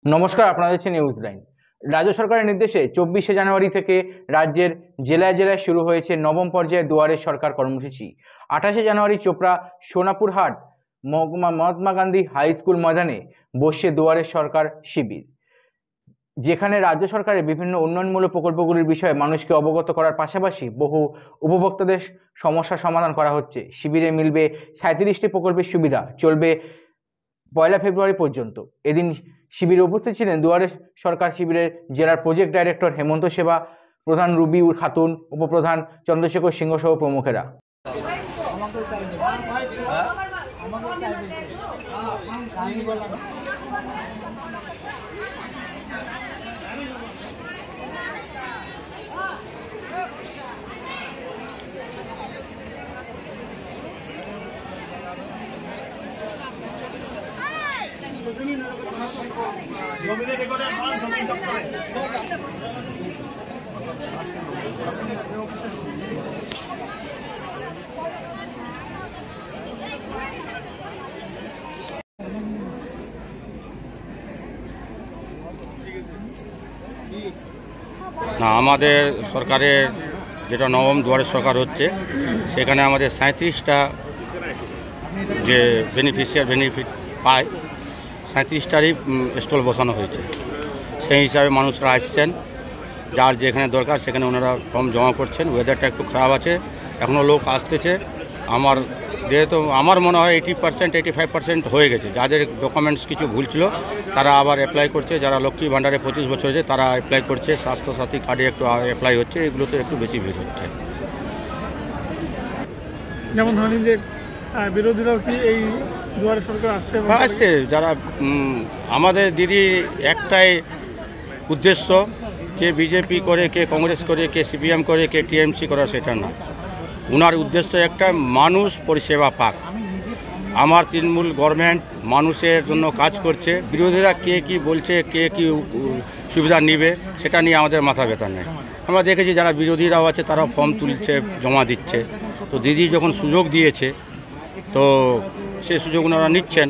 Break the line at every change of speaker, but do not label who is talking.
নমস্কার, আপনারা দেখছেন নিউজ লাইন। রাজ্য সরকারের নির্দেশে 24শে জানুয়ারি থেকে রাজ্যের জেলায় জেলায় শুরু হয়েছে নবম পর্যায়ে দুয়ারে সরকার কর্মসূচি। 28শে জানুয়ারি চোপড়া সোনাপুর হাট মহকুমা মহাত্মা গান্ধী হাই স্কুল ময়দানে বসছে দুয়ারে সরকার শিবির, যেখানে রাজ্য সরকারের বিভিন্ন উন্নয়নমূলক প্রকল্পগুলির বিষয়ে মানুষকে অবগত করার পাশাপাশি বহু উপভোক্তাদের সমস্যার সমাধান করা হচ্ছে। শিবিরে মিলবে 37টি প্রকল্পের সুবিধা, চলবে 1 ফেব্রুয়ারি পর্যন্ত। এদিন শিবিরে উপস্থিত ছিলেন দুয়ারে সরকার শিবিরের জেলার প্রজেক্ট ডাইরেক্টর হেমন্ত সেবা, প্রধান রুবি খাতুন, উপপ্রধান চন্দ্রশেখর সিংহ সহ প্রমুখেরা।
না, আমাদের সরকারের যেটা নবম দুয়ারে সরকার হচ্ছে, সেখানে আমাদের 37টা যে বেনিফিট পায়, 37টারই স্টল বসানো হয়েছে। সেই হিসাবে মানুষরা আসছেন, যার যেখানে দরকার সেখানে ওনারা ফর্ম জমা করছেন। ওয়েদারটা একটু খারাপ আছে, এখনও লোক আসতেছে। যেহেতু আমার মনে হয় 80% 85% হয়ে গেছে। যাদের ডকুমেন্টস কিছু ভুল ছিল তারা আবার অ্যাপ্লাই করছে। যারা লক্ষ্মী ভাণ্ডারে 25 বছর হয়েছে তারা অ্যাপ্লাই করছে। স্বাস্থ্যসাথী কার্ডে একটু অ্যাপ্লাই হচ্ছে, এগুলোতে একটু বেশি ভিড় হচ্ছে।
যেমন ধরেন যে বিরোধীরাও কি এই দুয়ারে সরকার আসছে?
যারা আমাদের দিদি একটাই উদ্দেশ্য, কে বিজেপি করে, কে কংগ্রেস করে, কে সিপিএম করে, কে টিএমসি করে, সেটা না। ওনার উদ্দেশ্য একটা, মানুষ পরিষেবা পাক। আমার তৃণমূল গভর্নমেন্ট মানুষের জন্য কাজ করছে। বিরোধীরা কে কি বলছে, কে কি সুবিধা নেবে, সেটা নিয়ে আমাদের মাথা ব্যথা নেই। আমরা দেখেছি যারা বিরোধীরাও আছে তারা ফর্ম তুলছে, জমা দিচ্ছে। তো দিদি যখন সুযোগ দিয়েছে তো সে সুযোগ ওনারা নিচ্ছেন।